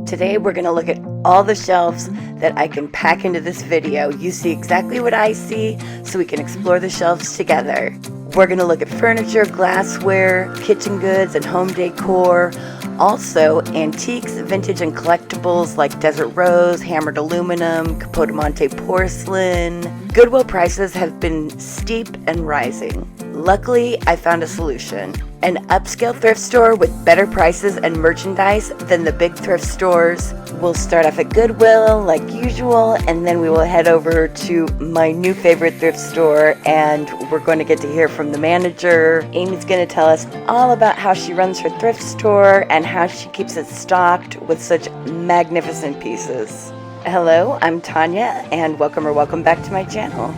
Today we're going to look at all the shelves that I can pack into this video. You see exactly what I see, so we can explore the shelves together. We're going to look at furniture, glassware, kitchen goods, and home decor. Also, antiques, vintage, and collectibles like desert rose, hammered aluminum, Capote Monte porcelain. Goodwill prices have been steep and rising. Luckily, I found a solution. An upscale thrift store with better prices and merchandise than the big thrift stores. We'll start off at Goodwill like usual, and then we will head over to my new favorite thrift store, and we're going to get to hear from the manager. Amy's going to tell us all about how she runs her thrift store and how she keeps it stocked with such magnificent pieces. Hello, I'm Tanya, and welcome back to my channel.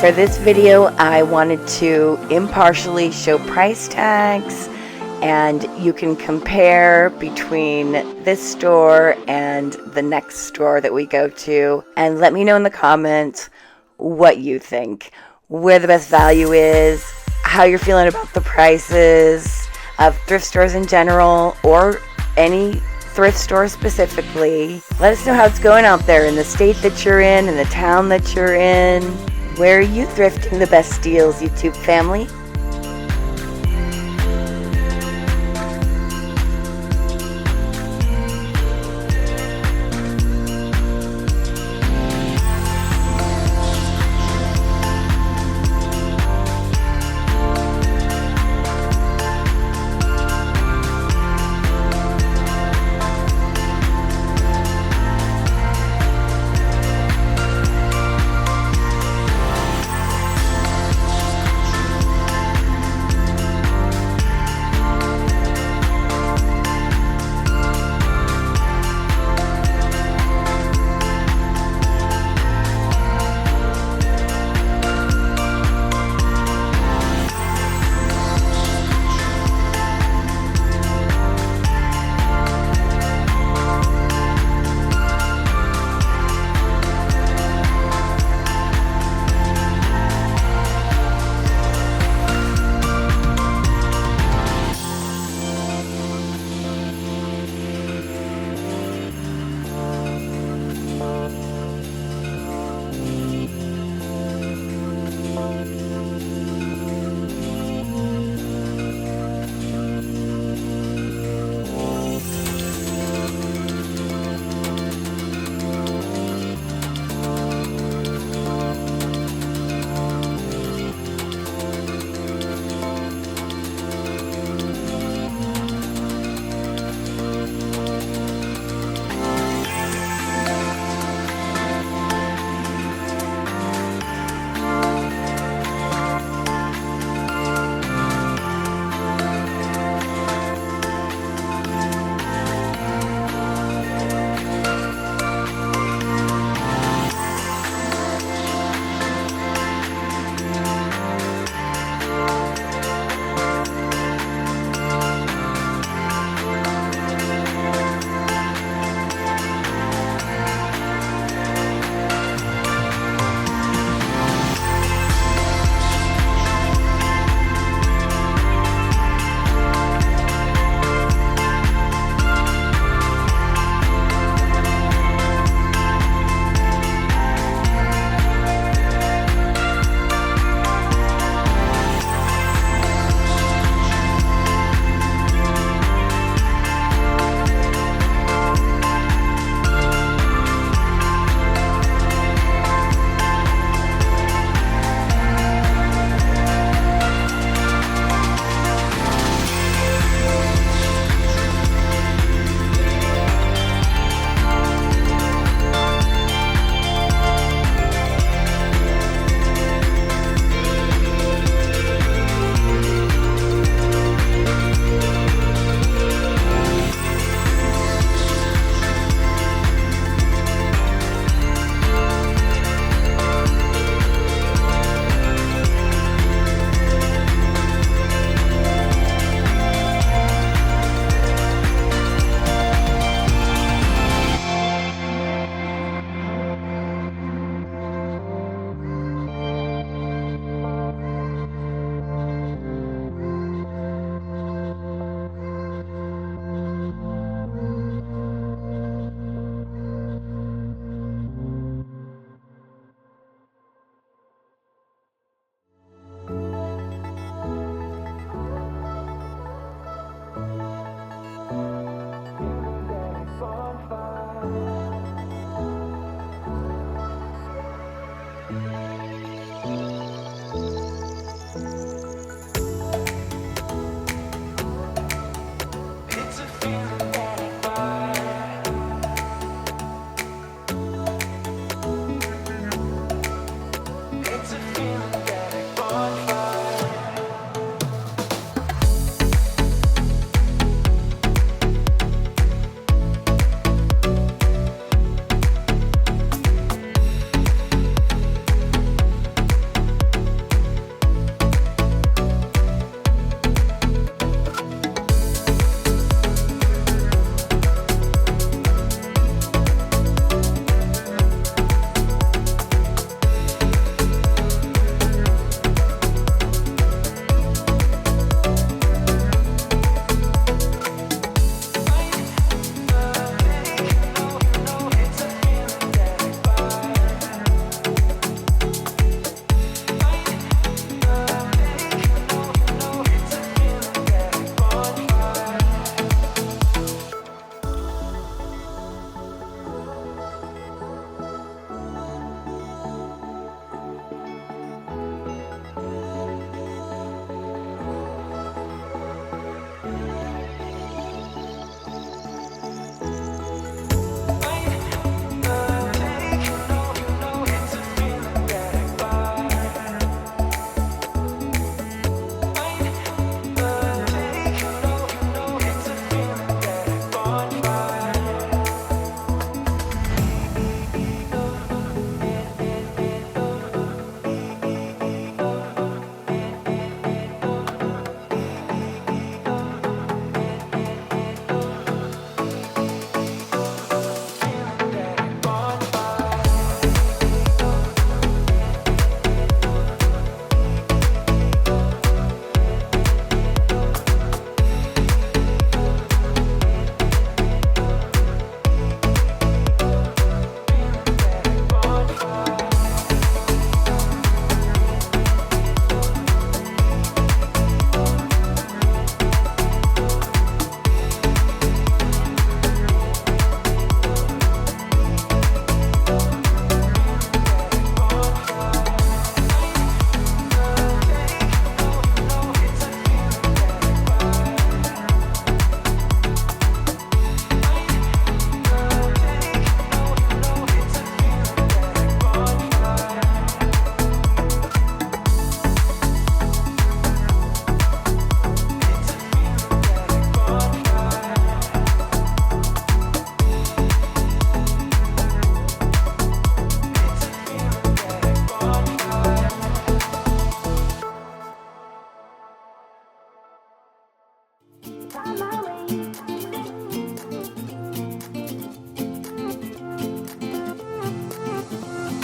For this video, I wanted to impartially show price tags, and you can compare between this store and the next store that we go to, and let me know in the comments what you think, where the best value is, how you're feeling about the prices of thrift stores in general, or any thrift store specifically. Let us know how it's going out there in the state that you're in the town that you're in. Where are you thrifting the best deals, YouTube family?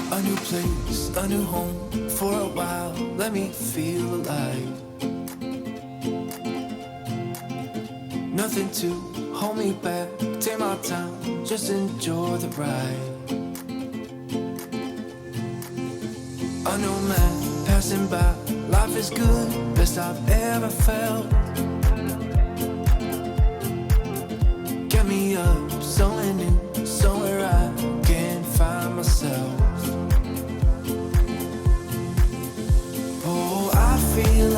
A new place, a new home. For a while, let me feel alive. Nothing to hold me back. Take my time, just enjoy the ride. A new man passing by. Life is good, best I've ever felt. Get me up, somewhere new, somewhere I can find myself. Oh, I feel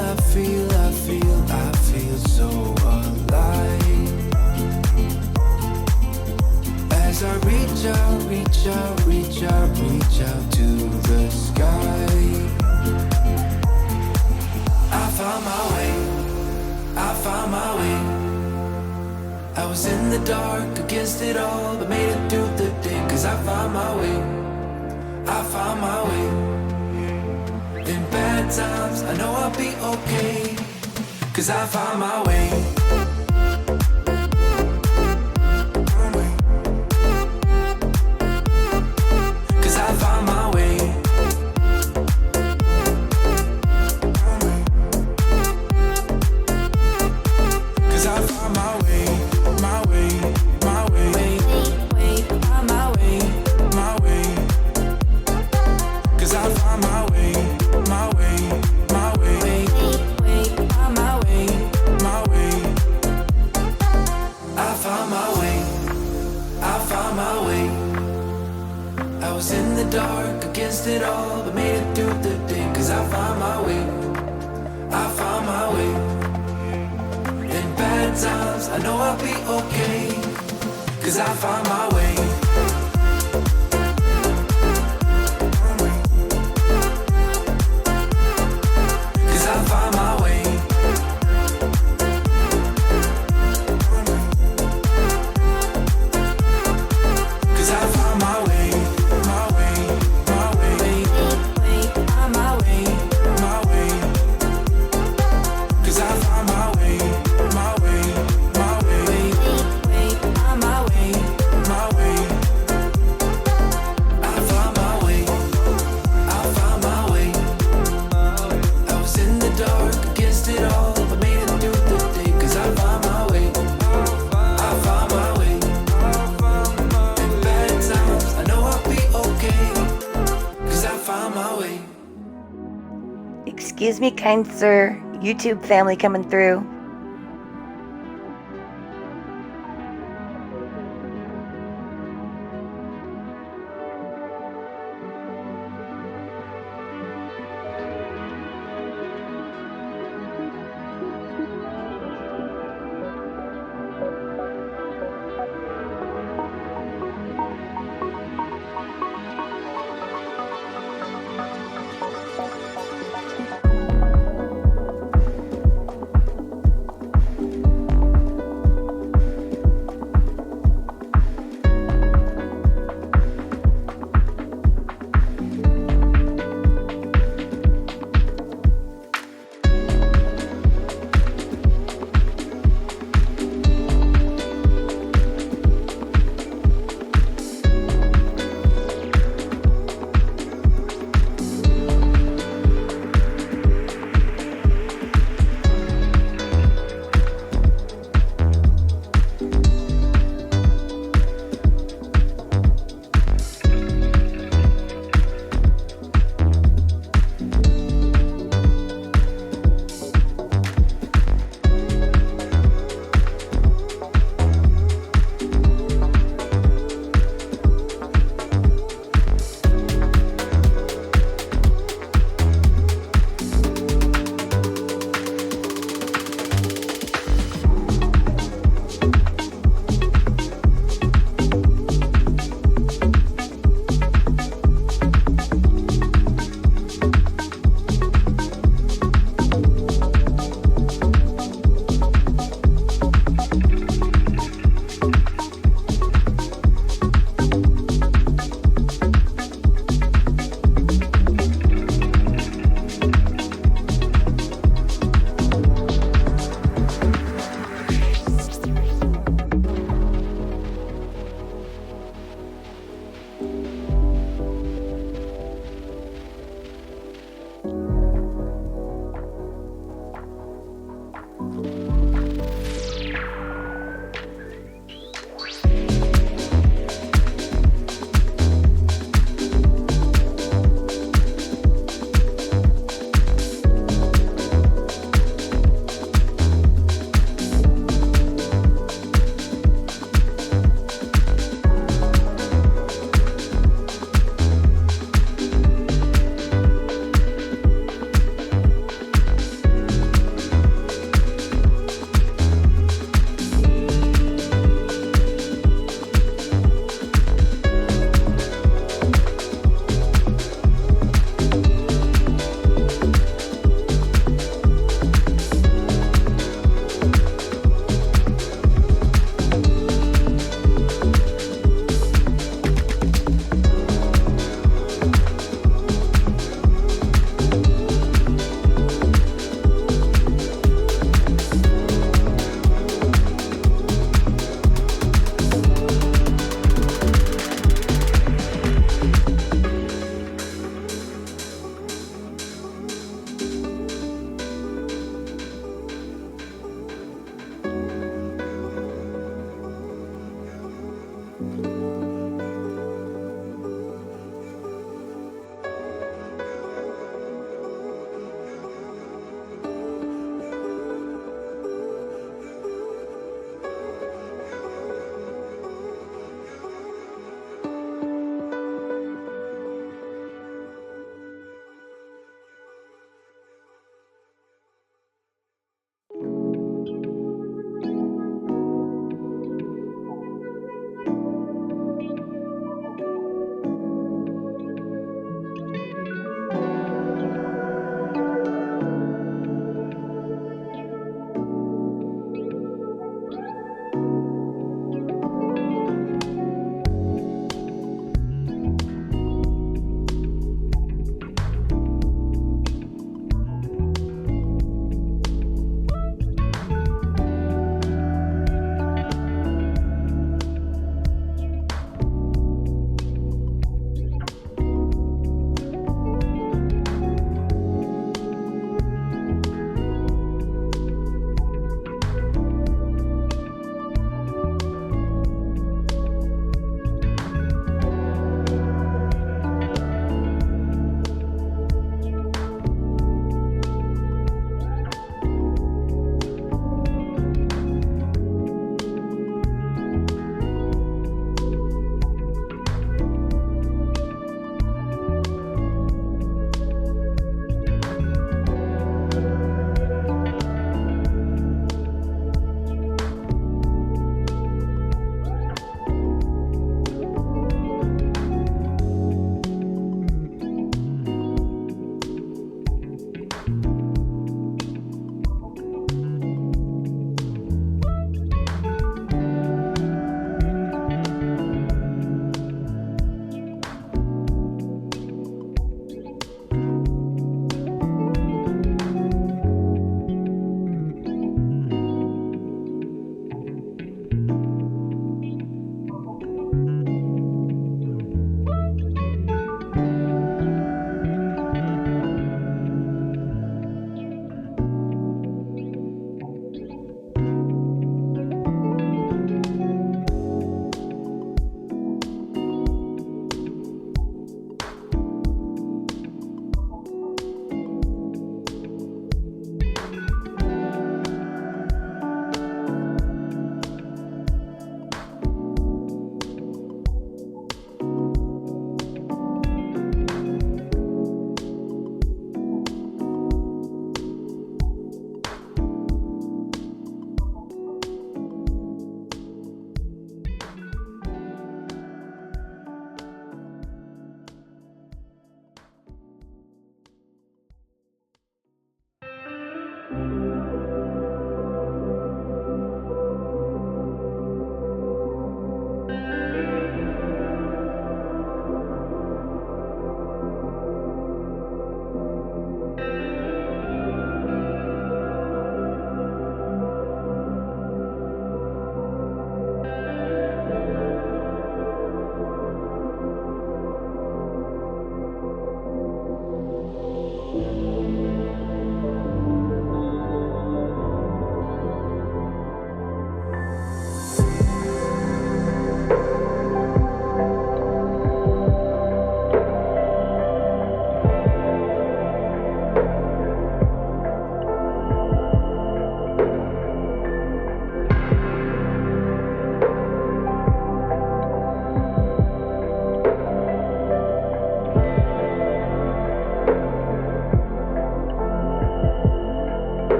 so alive. As I reach out to the sky. I found my way. I was in the dark against it all, but made it through the day. Cause I found my way. In bad times, I know I'll be okay. Cause I found my way. Cause I found my way. Cause I found my way. My way. Cause I found my way. My way. my way. I was in the dark against it all, but made it through the day. Cause I found my way, I found my way. In bad times, I know I'll be okay. Cause I found my way. Cause I found my way. Cause I found my way, my way, my way, my way, my way. Cause I found my way, my way, my way, my way, my way. I found my way, I found my way. I was in the dark against it all, but made it through the day. Cause I found my way, I found my way. In bad times, I know I'll be okay. Cause I found my way. Excuse me, kind sir. YouTube family coming through.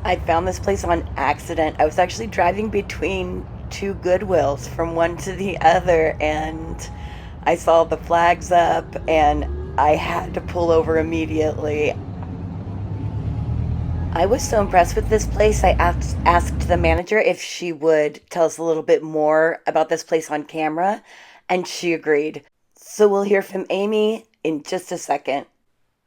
I found this place on accident. I was actually driving between two Goodwills from one to the other, and I saw the flags up, and I had to pull over immediately. I was so impressed with this place, I asked the manager if she would tell us a little bit more about this place on camera, and she agreed. So we'll hear from Amy in just a second.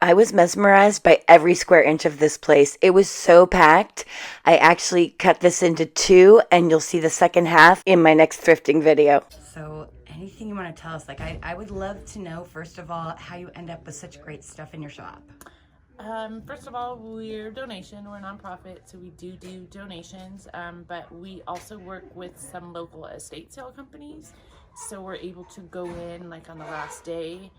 I was mesmerized by every square inch of this place. It was so packed. I actually cut this into two, and you'll see the second half in my next thrifting video. So anything you want to tell us? Like, I would love to know, first of all, how you end up with such great stuff in your shop. First of all, we're a donation. We're a nonprofit, so we do donations, but we also work with some local estate sale companies. So we're able to go in like on the last day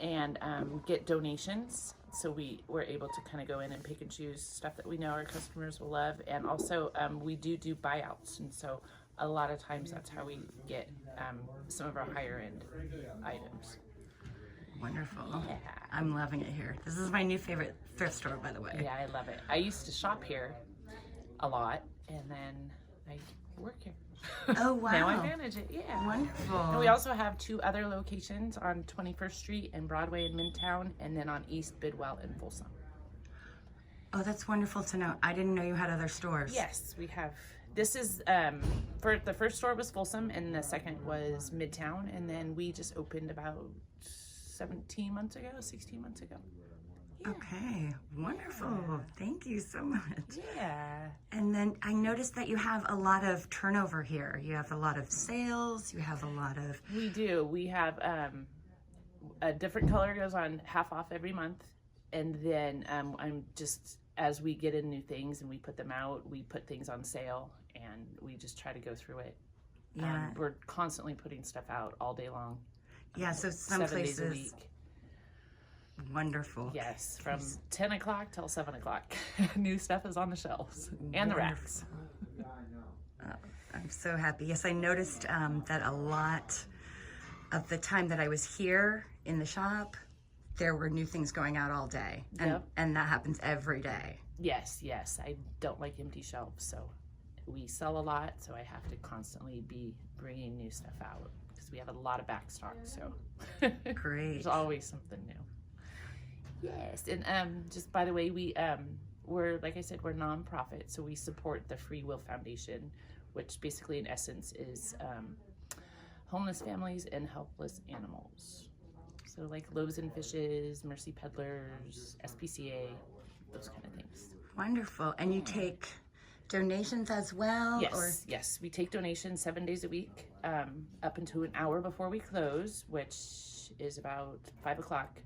and get donations. So we're able to kind of go in and pick and choose stuff that we know our customers will love. And also we do buyouts. And so a lot of times that's how we get some of our higher end items. Wonderful. Yeah. I'm loving it here. This is my new favorite thrift store, by the way. Yeah, I love it. I used to shop here a lot, and then I work here. Oh, wow. Now I manage it, yeah. Wonderful. And we also have 2 other locations on 21st Street and Broadway in Midtown, and then on East Bidwell and Folsom. Oh, that's wonderful to know. I didn't know you had other stores. Yes, we have. This is, for the first store was Folsom, and the second was Midtown, and then we just opened about 16 months ago. Yeah. Okay, wonderful. Thank you so much. Yeah. And then I noticed that you have a lot of turnover here. You have a lot of sales. You have a lot of... We do. We have a different color goes on half off every month. And then I'm just, as we get in new things and we put them out, we put things on sale and we just try to go through it. Yeah. We're constantly putting stuff out all day long. Yeah, so some 7 places... days a week. Wonderful. Yes, from 10 o'clock till 7 o'clock. New stuff is on the shelves and the racks. I'm so happy. Yes, I noticed that a lot of the time that I was here in the shop, there were new things going out all day. And that happens every day. Yes. I don't like empty shelves, so we sell a lot, so I have to constantly be bringing new stuff out because we have a lot of back stock, so Great. there's always something new. Yes, and just by the way, we're, like I said, we're nonprofit, so we support the Free Will Foundation, which basically in essence is homeless families and helpless animals. So like Loaves and Fishes, Mercy Peddlers, SPCA, those kind of things. Wonderful. And you take donations as well? Yes, we take donations 7 days a week, up until an hour before we close, which is about 5 o'clock.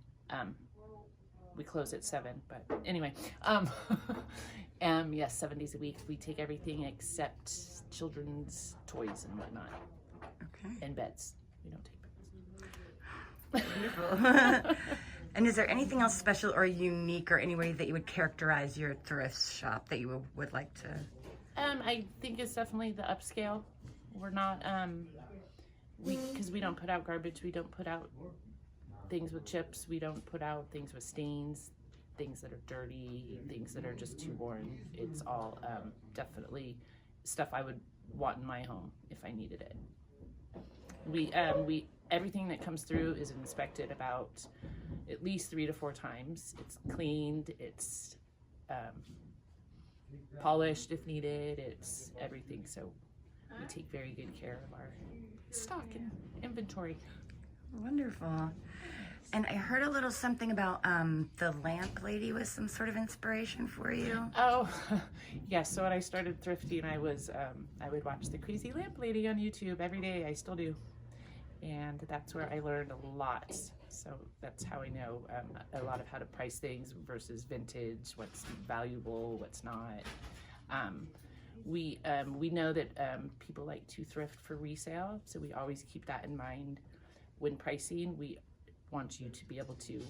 We close at 7, but anyway, yes, 7 days a week. We take everything except children's toys and whatnot. Okay. And beds. We don't take beds. Beautiful. And is there anything else special or unique or any way that you would characterize your thrift shop that you would like to? I think it's definitely the upscale. We're not, because we don't put out garbage. We don't put out things with chips. We don't put out things with stains, things that are dirty, things that are just too worn. It's all definitely stuff I would want in my home if I needed it. We everything that comes through is inspected about at least 3 to 4 times. It's cleaned, it's polished if needed, it's everything. So we take very good care of our stock and inventory. Wonderful. And I heard a little something about the lamp lady was some sort of inspiration for you. Oh, yes. So when I started thrifting, I would watch the Crazy Lamp Lady on YouTube every day. I still do. And that's where I learned a lot. So that's how I know a lot of how to price things versus vintage, what's valuable, what's not. We know that people like to thrift for resale, so we always keep that in mind when pricing. We want you to be able to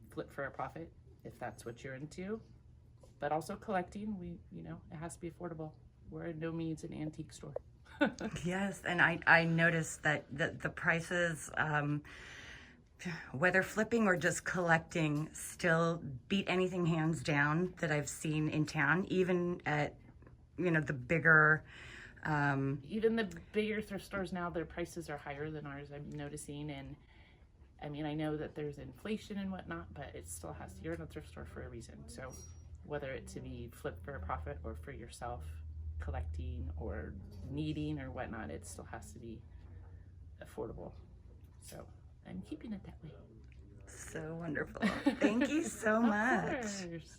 flip for a profit if that's what you're into, but also collecting. It has to be affordable. We're in no means an antique store. Yes, and I noticed that the prices, whether flipping or just collecting, still beat anything hands down that I've seen in town, even at the bigger. Even the bigger thrift stores now, their prices are higher than ours, I'm noticing. And I mean, I know that there's inflation and whatnot, but it still has to, you're in a thrift store for a reason. So whether it to be flipped for a profit or for yourself collecting or needing or whatnot, it still has to be affordable. So I'm keeping it that way. So wonderful. Thank you so much. Of course.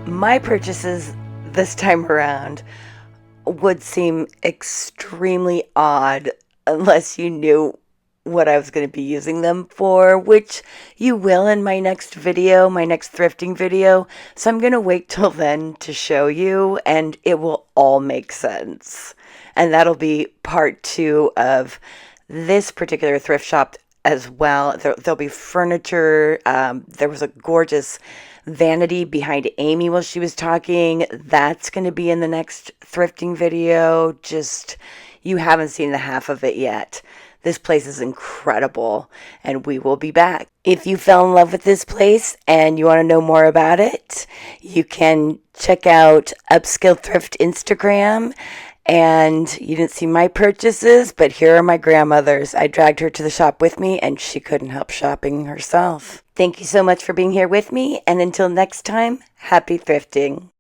My purchases this time around would seem extremely odd unless you knew what I was going to be using them for, which you will in my next video, my next thrifting video. So I'm going to wait till then to show you, and it will all make sense. And that'll be part 2 of this particular thrift shop as well. There'll be furniture. There was a gorgeous vanity behind Amy while she was talking. That's going to be in the next thrifting video. Just, you haven't seen the half of it yet. This place is incredible, and we will be back. If you fell in love with this place and you want to know more about it, you can check out Upscale Thrift Instagram. And you didn't see my purchases, but here are my grandmother's. I dragged her to the shop with me, and she couldn't help shopping herself. Thank you so much for being here with me, and until next time, happy thrifting.